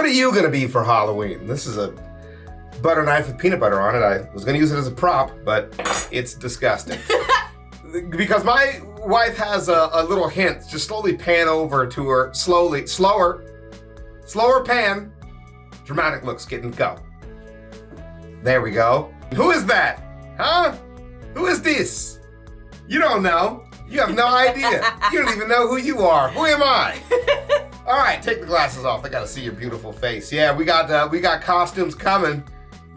are you gonna be for Halloween? This is a butter knife with peanut butter on it. I was gonna use it as a prop, but it's disgusting. Because my wife has a little hint. Just slowly pan over to her, slower pan. Dramatic looks, kitten, go. There we go. Who is that? Huh? Who is this? You don't know. You have no idea. You don't even know who you are. Who am I? All right, take the glasses off. I gotta see your beautiful face. Yeah, we got costumes coming.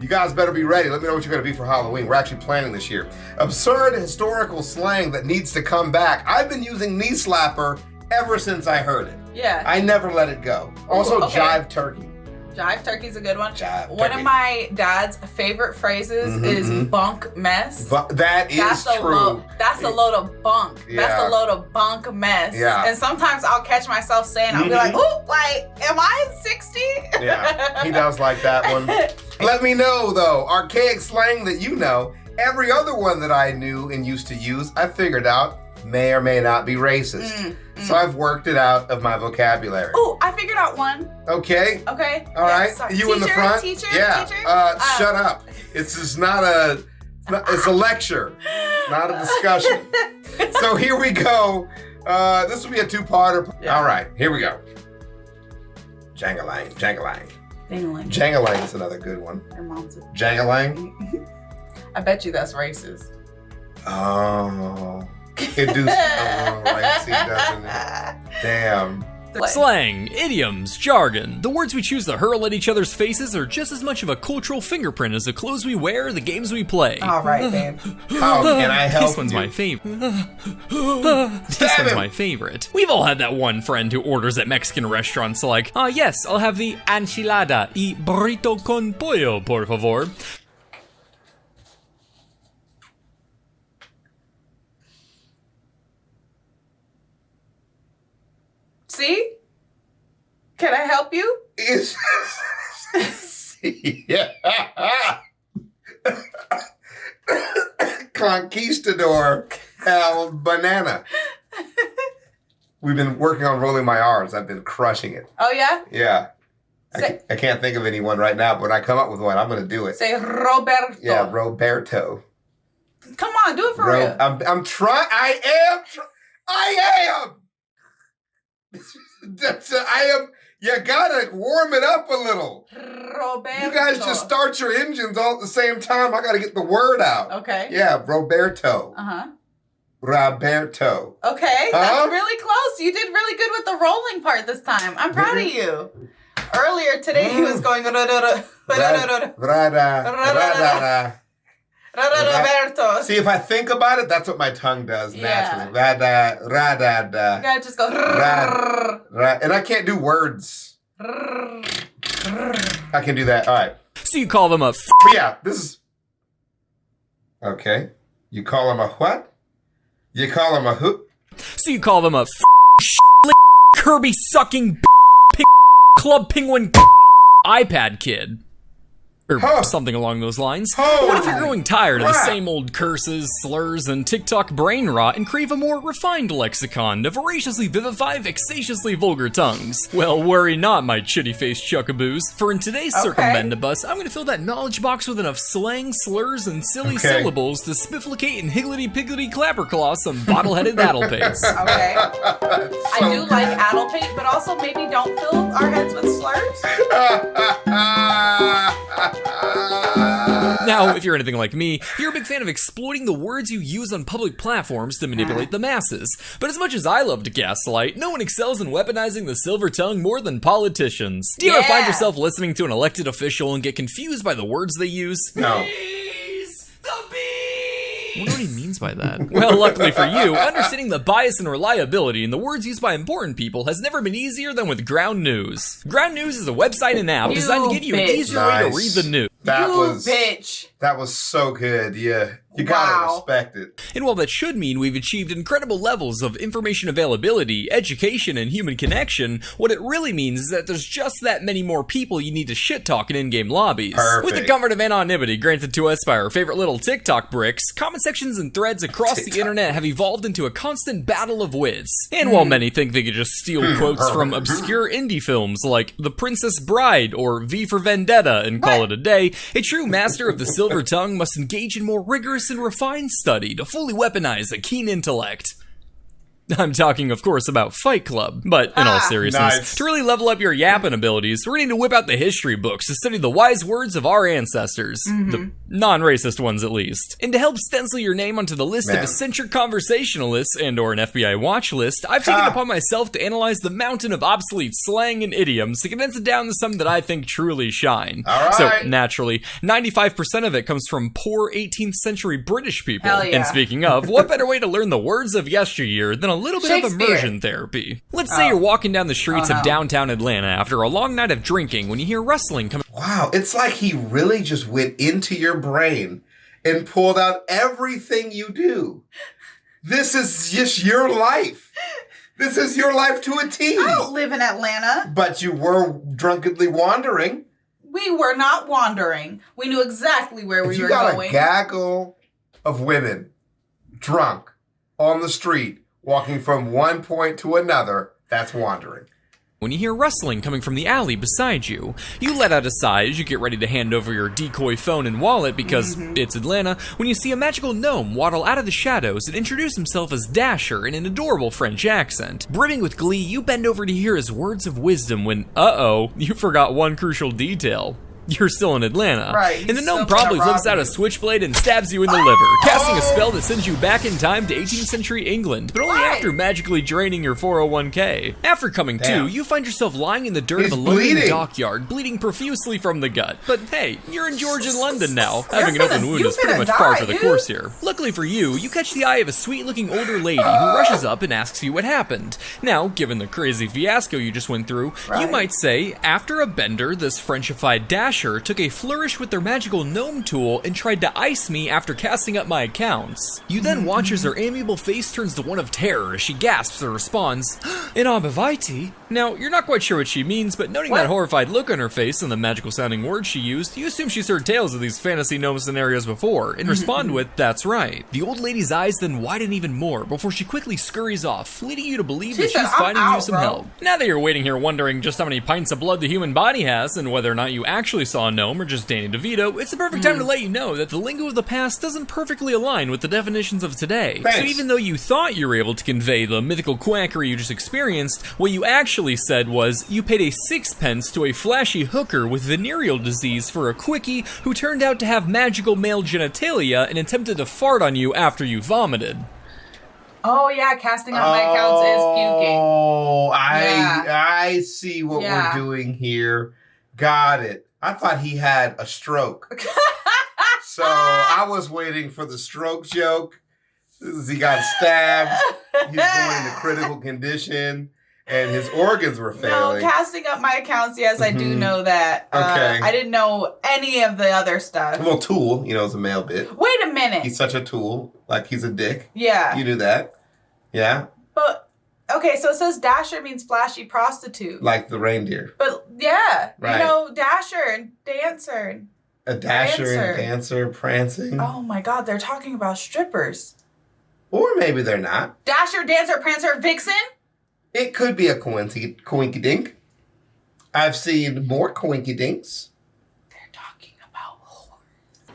You guys better be ready. Let me know what you're gonna be for Halloween. We're actually planning this year. Absurd historical slang that needs to come back. I've been using knee slapper ever since I heard it. Yeah. I never let it go. Also, okay. jive turkey. Jive turkey's a good one. One of my dad's favorite phrases is bunk mess. That is true. That's a load of bunk. Yeah. That's a load of bunk mess. Yeah. And sometimes I'll catch myself saying, I'll be like, oh, like, am I 60? Yeah, he does like that one. Let me know, though, archaic slang that you know. Every other one that I knew and used to use, I figured out may or may not be racist. So I've worked it out of my vocabulary. Oh, I figured out one. Okay. Okay. All right. Sorry. You in the front? Teacher? Shut up. It's a lecture, not a discussion. So here we go. This will be a two-parter. Yeah. All right, here we go. Jangalang. Ding-a-ling. Jangalang is another good one. Your mom's a... Jangalang? I bet you that's racist. Oh. It do right, see, doesn't it? Damn. Slang, idioms, jargon. The words we choose to hurl at each other's faces are just as much of a cultural fingerprint as the clothes we wear or the games we play. All right, babe. How can I help This one's you? my favorite. This one's my favorite. We've all had that one friend who orders at Mexican restaurants like, yes, I'll have the enchilada y burrito con pollo, por favor. See? Can I help you? Yeah. Conquistador El Banana. We've been working on rolling my R's. I've been crushing it. Oh, yeah? Yeah. I can't think of anyone right now, but when I come up with one, I'm going to do it. Say Roberto. Yeah, Roberto. Come on, do it for real. I'm trying. I am. You gotta warm it up a little. Roberto. You guys just start your engines all at the same time. I gotta get the word out. Okay. Yeah, Roberto. Roberto. Okay, that's really close. You did really good with the rolling part this time. I'm proud of you. Earlier today, he was going Roberto. See, if I think about it, that's what my tongue does naturally. You gotta just go. And I can't do words. I can do that. All right. So you call them a Yeah, this is... Okay. You call them a what? You call them a who? So you call them a Kirby sucking club penguin iPad kid. Or something along those lines. What if you're growing tired of the same old curses, slurs, and TikTok brain rot and crave a more refined lexicon to voraciously vivify vexatiously vulgar tongues? Well, worry not, my chitty-faced chuckaboos, for in today's Circumendibus, I'm gonna fill that knowledge box with enough slang, slurs, and silly syllables to spifflicate and higgledy-piggledy-clapperclaw some bottle-headed addlepates. Okay. I do like addlepate, but also maybe don't fill our heads with slurs. Now, if you're anything like me, you're a big fan of exploiting the words you use on public platforms to manipulate the masses. But as much as I love to gaslight, no one excels in weaponizing the silver tongue more than politicians. Do you ever find yourself listening to an elected official and get confused by the words they use? No. I wonder what he means by that. Well, luckily for you, understanding the bias and reliability in the words used by important people has never been easier than with Ground News. Ground News is a website and app designed to give you an easier way to read the news. That was so good. You You gotta Wow. respect it. And while that should mean we've achieved incredible levels of information availability, education, and human connection, what it really means is that there's just that many more people you need to shit-talk in in-game lobbies. Perfect. With the comfort of anonymity granted to us by our favorite little TikTok bricks, comment sections and threads across the internet have evolved into a constant battle of wits. And while many think they could just steal quotes from obscure indie films like The Princess Bride or V for Vendetta and call it a day, a true master of the silver tongue must engage in more rigorous and refined study to fully weaponize a keen intellect. I'm talking, of course, about Fight Club, but in all seriousness, Nice. to really level up your yapping abilities, we're going to whip out the history books to study the wise words of our ancestors. The non-racist ones, at least. And to help stencil your name onto the list of eccentric conversationalists and or an FBI watch list, I've taken it upon myself to analyze the mountain of obsolete slang and idioms to condense it down to some that I think truly shine. All right. So, naturally, 95% of it comes from poor 18th century British people. Hell yeah. And speaking of, what better way to learn the words of yesteryear than a little bit of Shakespeare. immersion therapy? Let's say you're walking down the streets of downtown Atlanta after a long night of drinking when you hear rustling coming. Wow, it's like he really just went into your brain and pulled out everything you do. This is just your life. This is your life to a T. I don't live in Atlanta. But you were drunkenly wandering. We were not wandering. We knew exactly where If we you were got going. a gaggle of women drunk on the street, walking from one point to another, that's wandering. When you hear rustling coming from the alley beside you, you let out a sigh as you get ready to hand over your decoy phone and wallet because it's Atlanta, when you see a magical gnome waddle out of the shadows and introduce himself as Dasher in an adorable French accent. Brimming with glee, you bend over to hear his words of wisdom when, you forgot one crucial detail. You're still in Atlanta. Right, And the he's gnome still probably gonna flips rob out a you. switchblade and stabs you in the liver, casting a spell that sends you back in time to 18th century England, but only Why? after magically draining your 401k. After coming Damn. to, you find yourself lying in the dirt He's of a London bleeding. dockyard, bleeding profusely from the gut. But hey, you're in Georgian London now. You're Having an open finna- wound you is pretty finna much par die, for the dude. course here. Luckily for you, you catch the eye of a sweet-looking older lady who rushes up and asks you what happened. Now, given the crazy fiasco you just went through, you Right. might say, after a bender, this Frenchified Dasher took a flourish with their magical gnome tool and tried to ice me after casting up my accounts. You then watch as her amiable face turns to one of terror as she gasps and responds, "In Arbivite?" Now, you're not quite sure what she means, but noting that horrified look on her face and the magical sounding words she used, you assume she's heard tales of these fantasy gnome scenarios before, and respond with, "That's right." The old lady's eyes then widen even more before she quickly scurries off, leading you to believe She that said, she's "I'm finding you out, some bro." help. Now that you're waiting here wondering just how many pints of blood the human body has and whether or not you actually saw a gnome or just Danny DeVito, it's the perfect time to let you know that the lingo of the past doesn't perfectly align with the definitions of today. Thanks. So even though you thought you were able to convey the mythical quackery you just experienced, what you actually said was you paid a sixpence to a flashy hooker with venereal disease for a quickie who turned out to have magical male genitalia and attempted to fart on you after you vomited. Oh yeah, casting out my accounts is puking. Oh, Yeah. I see what Yeah. we're doing here. Got it. I thought he had a stroke. So I was waiting for the stroke joke. He got stabbed. He's going into critical condition, and his organs were No, failing. casting up my accounts, yes, I do know that. Okay. I didn't know any of the other stuff. Well, tool, is a male bit. Wait a minute. He's such a tool, like he's a dick. Yeah. You knew that, yeah, But, okay, so it says Dasher means flashy prostitute. like the reindeer. But, yeah, Right. Dasher and Dancer. And, A dasher Prancer. and dancer prancing, oh my god, they're talking about strippers. or maybe they're not. Dasher, Dancer, Prancer, Vixen? It could be a coinky-dink. I've seen more coinky-dinks. They're talking about whore.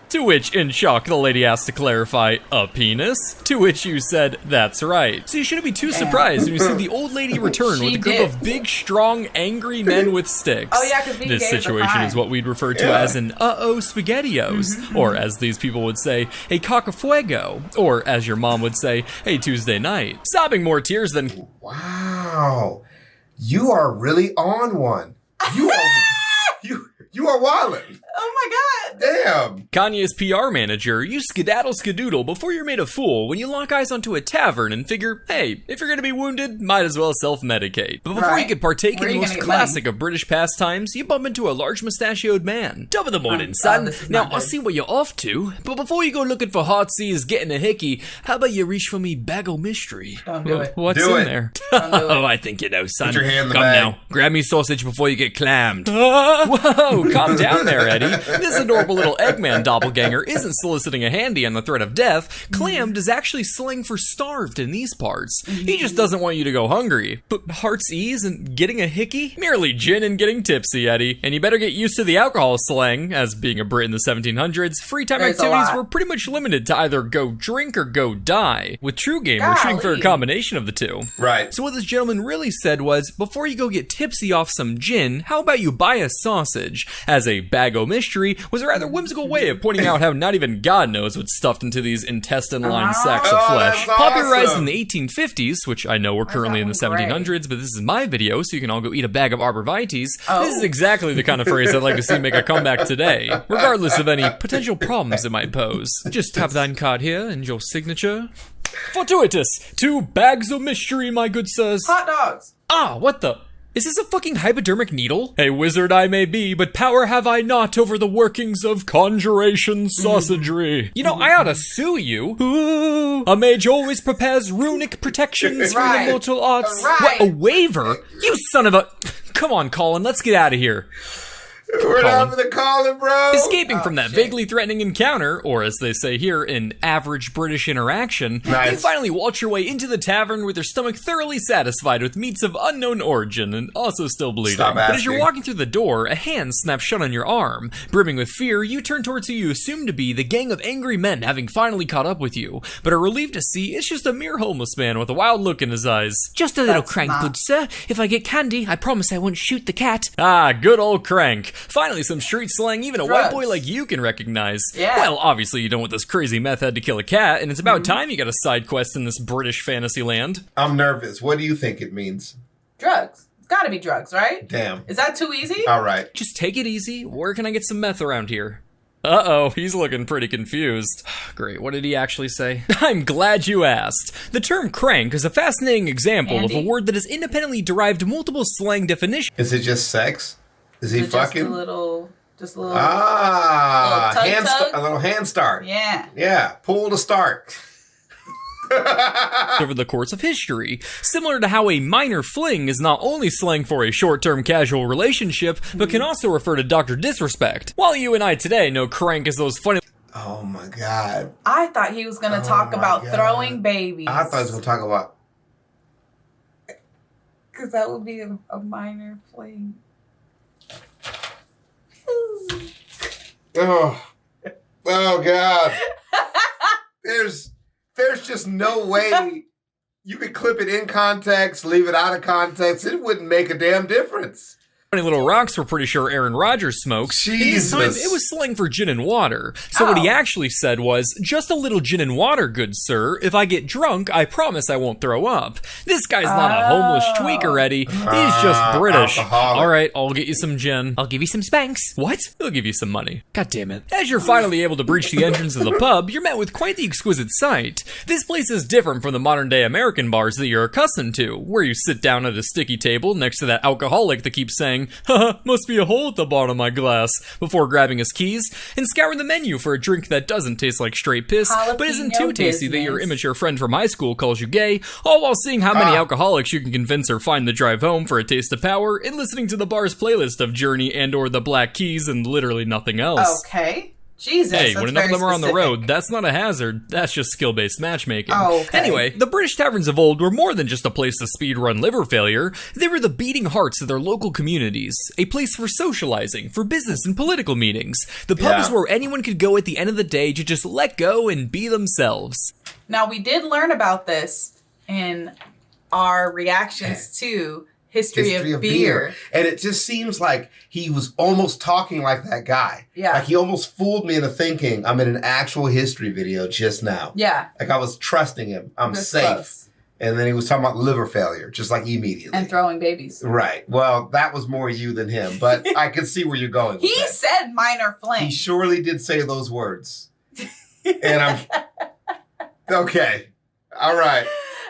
To which, in shock, the lady asked to clarify, a penis? To which you said, that's right. So you shouldn't be too surprised when you see the old lady return with She a group did. of big, strong, angry men with sticks. Oh, yeah, 'cause being this gay is a situation crime. is what we'd refer to Yeah. as an SpaghettiOs, or as these people would say, a cocafuego, or as your mom would say, a Tuesday night. Sobbing more tears than Wow, you are really on one. You are, you are wildin'. Oh my god. Damn. Kanye's PR manager, you skedaddle skedoodle before you're made a fool when you lock eyes onto a tavern and figure, hey, if you're gonna be wounded, might as well self-medicate. But before you could partake in the most classic of British pastimes, you bump into a large mustachioed man. Top of the morning, son. Now, I see what you're off to, but before you go looking for heartsease, getting a hickey, how about you reach for me bag o' mystery? Don't do it. What's Do in it. there? Don't do it. Oh, I think you know, son. Put your hand in the Come bag. now, grab me sausage before you get clammed. Whoa, calm down there, Eddie. This adorable little Eggman doppelganger isn't soliciting a handy on the threat of death. Clammed is actually slang for starved in these parts. He just doesn't want you to go hungry. But heart's ease and getting a hickey? Merely gin and getting tipsy, Eddie. And you better get used to the alcohol slang. As being a Brit in the 1700s, free time activities were pretty much limited to either go drink or go die. With True Game, we're shooting for a combination of the two. Right. So what this gentleman really said was, before you go get tipsy off some gin, how about you buy a sausage? As a bag o' mystery was a rather whimsical way of pointing out how not even God knows what's stuffed into these intestine-lined sacks of flesh. That's Popularized awesome. in the 1850s, which I know we're currently in the 1700s, but this is my video, so you can all go eat a bag of arborvitaes. This is exactly the kind of phrase I'd like to see make a comeback today, regardless of any potential problems it might pose. Just tap thine card here and your signature. Fortuitous! 2 bags of mystery, my good sirs. Hot dogs. Ah, what the? Is this a fucking hypodermic needle? A wizard I may be, but power have I not over the workings of conjuration sausagery. You know, I ought to sue you. Ooh, a mage always prepares runic protections for the mortal arts. What, a waiver? You son of a... Come on, Colin, let's get out of here. We're not for the calling, bro. Escaping from that vaguely threatening encounter, or as they say here, an average British interaction, you finally waltz your way into the tavern with your stomach thoroughly satisfied with meats of unknown origin and also still bleeding. But as you're walking through the door, a hand snaps shut on your arm. Brimming with fear, you turn towards who you assume to be the gang of angry men having finally caught up with you, but are relieved to see it's just a mere homeless man with a wild look in his eyes. Just a little crank, good sir. If I get candy, I promise I won't shoot the cat. Ah, good old crank. Finally, some street slang even a white boy like you can recognize. Well, obviously you don't want this crazy meth head to kill a cat, and it's about time you got a side quest in this British fantasy land. I'm nervous. What do you think it means? Drugs. It's gotta be drugs, right? Damn. Is that too easy? All right. Just take it easy. Where can I get some meth around here? Uh-oh, he's looking pretty confused. Great, what did he actually say? I'm glad you asked. The term crank is a fascinating example of a word that has independently derived multiple slang definitions. Is it just sex? Is he fucking? Just a little. Ah, little tug. A little hand start. Yeah. Yeah, pull to start. Over the course of history, similar to how a minor fling is not only slang for a short-term casual relationship, but can also refer to Dr. Disrespect. While you and I today know crank as those funny... Oh my God. I thought he was going to talk about throwing babies. I thought he was going to talk about... Because that would be a minor fling. Oh God. There's just no way you could clip it in context, leave it out of context. It wouldn't make a damn difference. Little rocks we're pretty sure Aaron Rodgers smokes. Jesus. And this time, it was slang for gin and water. So what he actually said was, just a little gin and water, good sir. If I get drunk, I promise I won't throw up. This guy's not a homeless tweaker, Eddie. He's just British. Alcoholic. All right, I'll get you some gin. I'll give you some spanks. What? He'll give you some money. God damn it. As you're finally able to breach the entrance of the pub, you're met with quite the exquisite sight. This place is different from the modern-day American bars that you're accustomed to, where you sit down at a sticky table next to that alcoholic that keeps saying, haha, must be a hole at the bottom of my glass, before grabbing his keys and scouring the menu for a drink that doesn't taste like straight piss, but isn't too tasty that your immature friend from high school calls you gay, all while seeing how many alcoholics you can convince or find the drive home for a taste of power, and listening to the bar's playlist of Journey and or the Black Keys and literally nothing else. Okay. Jesus, hey, when enough of them are on the specific. road, that's not a hazard, that's just skill-based matchmaking. Oh, okay. Anyway, the British taverns of old were more than just a place to speed-run liver failure. They were the beating hearts of their local communities, a place for socializing, for business and political meetings. The pub is where anyone could go at the end of the day to just let go and be themselves. Now, we did learn about this in our reactions to History of beer. And it just seems like he was almost talking like that guy. Yeah. Like he almost fooled me into thinking I'm in an actual history video just now. Yeah. Like I was trusting him. I'm This safe. close. And then he was talking about liver failure, just like immediately. And throwing babies. Right. Well, that was more you than him, but I could see where you're going with He that. said minor fling. He surely did say those words. And I'm... Okay. All right.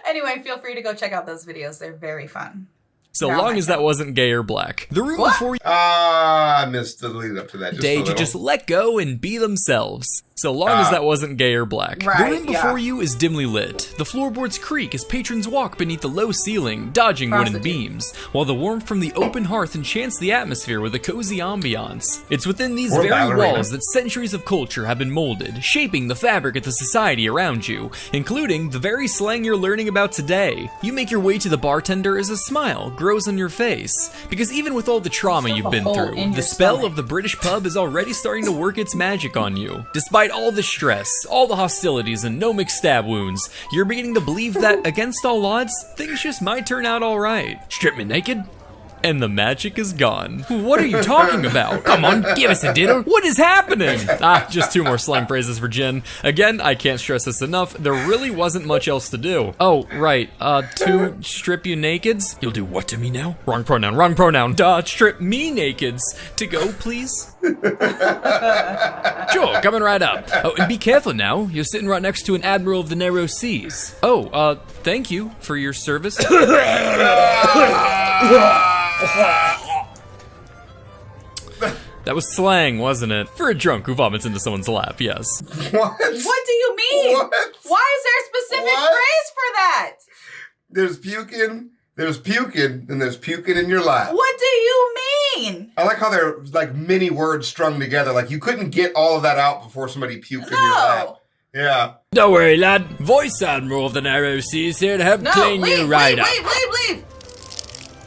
Anyway, feel free to go check out those videos. They're very fun. So long as that wasn't gay or black. The room before you I missed the lead up to that. day to just let go and be themselves. So long as that wasn't gay or black. Right, The room before you is dimly lit. The floorboards creak as patrons walk beneath the low ceiling, dodging wooden beams, while the warmth from the open hearth enchants the atmosphere with a cozy ambiance. It's within these very walls that centuries of culture have been molded, shaping the fabric of the society around you, including the very slang you're learning about today. You make your way to the bartender as a smile grows on your face, because even with all the trauma you've been through, the spell of the British pub is already starting to work its magic on you. Despite all the stress, all the hostilities, and no mixed stab wounds, you're beginning to believe that, against all odds, things just might turn out alright. Strip me naked, and the magic is gone. What are you talking about? Come on, give us a diddle. What is happening? Just 2 more slang phrases for Jen. Again, I can't stress this enough, there really wasn't much else to do. Oh, right, to strip you nakeds? You'll do what to me now? Wrong pronoun, wrong pronoun. Strip me nakeds. To go, please? Sure, coming right up. Oh, and be careful now. You're sitting right next to an admiral of the narrow seas. Oh, thank you for your service. That was slang, wasn't it? For a drunk who vomits into someone's lap, yes. What? What do you mean? What? Why is there a specific phrase for that? There's puking, and there's puking in your lap. What do you mean? I like how they're like many words strung together. Like you couldn't get all of that out before somebody puked in your lap. Yeah. Don't worry, lad. Voice Admiral of the Narrow Seas here to help clean you right up. Leave.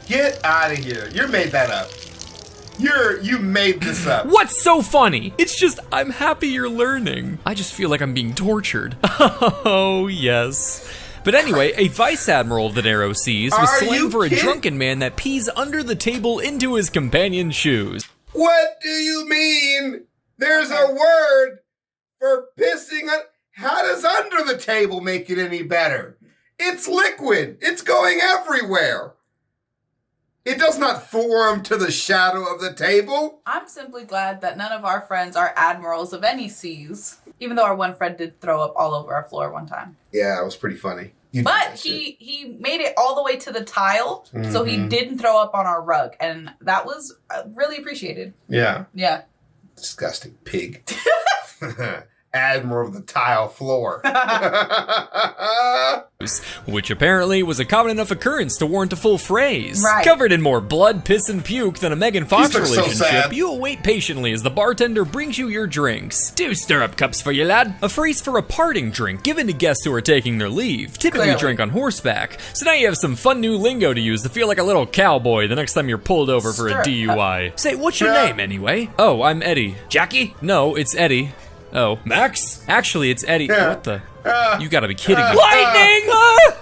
Get out of here. You made that up. You made this up. What's so funny? It's just, I'm happy you're learning. I just feel like I'm being tortured. Oh, yes. But anyway, a vice admiral of the narrow seas was slang for a drunken man that pees under the table into his companion's shoes. What do you mean? There's a word for pissing on... How does under the table make it any better? It's liquid. It's going everywhere. It does not form to the shadow of the table. I'm simply glad that none of our friends are admirals of any seas. Even though our one friend did throw up all over our floor one time. Yeah, it was pretty funny. But he made it all the way to the tile, so he didn't throw up on our rug. And that was really appreciated. Yeah. Yeah. Disgusting pig. Admiral of the tile floor. Which apparently was a common enough occurrence to warrant a full phrase. Right. Covered in more blood, piss, and puke than a Megan Fox relationship, so you await patiently as the bartender brings you your drinks. 2 stirrup cups for you, lad. A phrase for a parting drink given to guests who are taking their leave, typically drank on horseback. So now you have some fun new lingo to use to feel like a little cowboy the next time you're pulled over for a DUI. Say, what's your name anyway? Oh, I'm Eddie. Jackie? No, it's Eddie. Oh, Max? Actually, it's Eddie. What the? You gotta be kidding me. Lightning!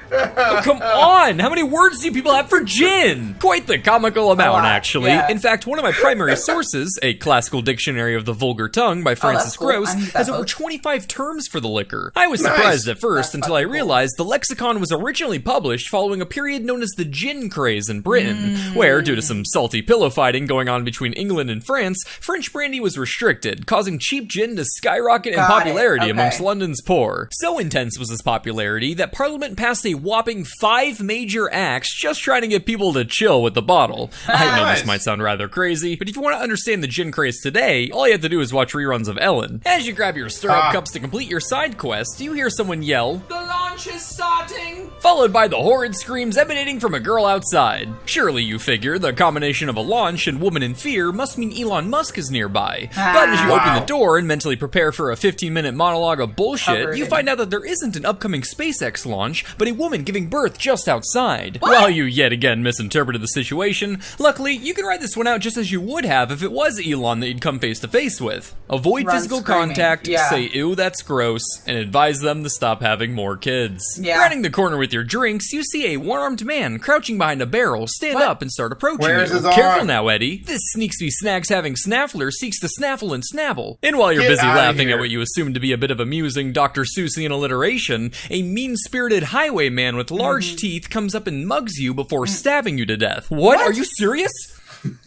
Oh, come on! How many words do people have for gin? Quite the comical amount, actually. Yeah. In fact, one of my primary sources, a classical dictionary of the vulgar tongue by Francis Gross, has over 25 terms for the liquor. I was surprised at first until I realized the lexicon was originally published following a period known as the gin craze in Britain, where, due to some salty pillow fighting going on between England and France, French brandy was restricted, causing cheap gin to skyrocket in popularity amongst London's poor. So intense was this popularity that Parliament passed a whopping 5 major acts just trying to get people to chill with the bottle. I know this might sound rather crazy, but if you want to understand the gin craze today, all you have to do is watch reruns of Ellen. As you grab your stirrup cups to complete your side quest, you hear someone yell, "The launch is starting!" followed by the horrid screams emanating from a girl outside. Surely, you figure, the combination of a launch and woman in fear must mean Elon Musk is nearby. But as you open the door and mentally prepare for a 15-minute monologue of bullshit, you find out that there isn't an upcoming SpaceX launch, but a woman giving birth just outside. What? While you yet again misinterpreted the situation, luckily, you can ride this one out just as you would have if it was Elon that you'd come face to face with. Avoid physical contact, say ew that's gross, and advise them to stop having more kids. kids. Yeah. Rounding the corner with your drinks, you see a one-armed man crouching behind a barrel stand What? up and start approaching Where's you. his arm? Careful now, Eddie. This sneaksy snacks having snaffler seeks to snaffle and snabble. And while you're Get busy outta laughing here. at what you assume to be a bit of amusing Dr. Seussian alliteration, a mean-spirited highwayman with large teeth comes up and mugs you before stabbing you to death. What? Are you serious?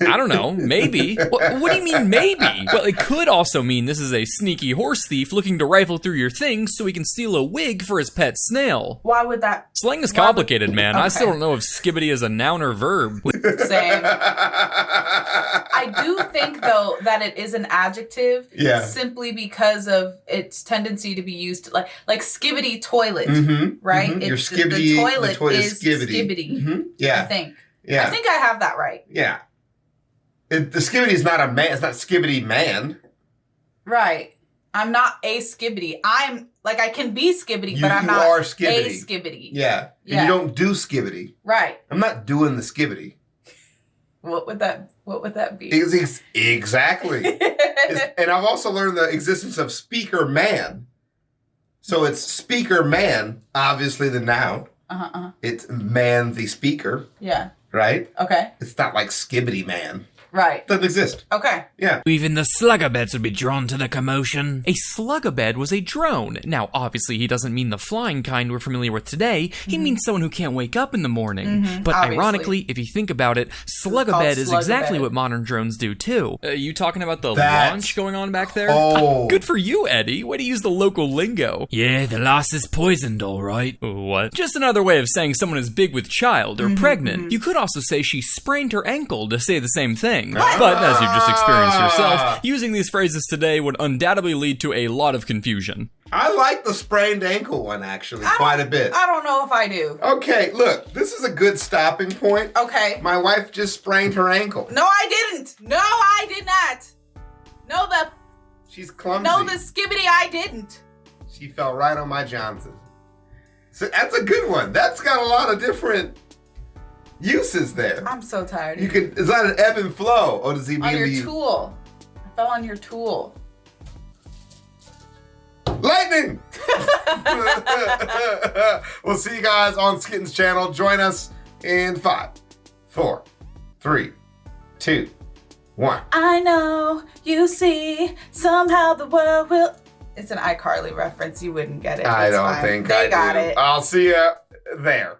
I don't know. Maybe. What do you mean, maybe? Well, it could also mean this is a sneaky horse thief looking to rifle through your things so he can steal a wig for his pet snail. Why would that? Slang is complicated, man. I Okay. still don't know if skibbity is a noun or verb. Same. I do think, though, that it is an adjective simply because of its tendency to be used like skibbity toilet, right? Your It's skibbity, the toilet is skibbity. skibbity. Yeah. I think. Yeah. I think I have that right. Yeah. The skibbity is not a man. It's not skibbity man. Right. I'm not a skibbity. I can be skibbity, but I'm not are a skibbity. skibbity. Yeah. Yeah. And you don't do skibbity. Right. I'm not doing the skibbity. What would that be? Exactly. And I've also learned the existence of speaker man. So it's speaker man, obviously the noun. It's man the speaker, Yeah. right? Okay. It's not like skibbity man. Right. Doesn't exist. Okay. Yeah. Even the sluggabeds would be drawn to the commotion. A sluggabed was a drone. Now, obviously, he doesn't mean the flying kind we're familiar with today. He means someone who can't wake up in the morning. But Obviously. ironically, if you think about it, sluggabed is exactly sluggabed. what modern drones do, too. You talking about the That's- launch going on back there? Oh. Good for you, Eddie. Way to use the local lingo. Yeah, the loss is poisoned, all right. What? Just another way of saying someone is big with child or pregnant. You could also say she sprained her ankle to say the same thing. But as you've just experienced yourself, using these phrases today would undoubtedly lead to a lot of confusion. I like the sprained ankle one, actually, quite a bit. I don't know if I do. Okay, look, this is a good stopping point. Okay. My wife just sprained her ankle. No, I didn't. No, I did not. She's clumsy. No, the skibbity, I didn't. She fell right on my Johnson. So that's a good one. That's got a lot of different uses there. I'm so tired. Is that an ebb and flow, or does he mean on your tool. I fell on your tool. lightning? We'll see you guys on Skitten's channel. Join us in 5, 4, 3, 2, 1. I know, you see, somehow the world will... It's an iCarly reference. You wouldn't get it. I It's don't fine. think they I got do. it. I'll see you there.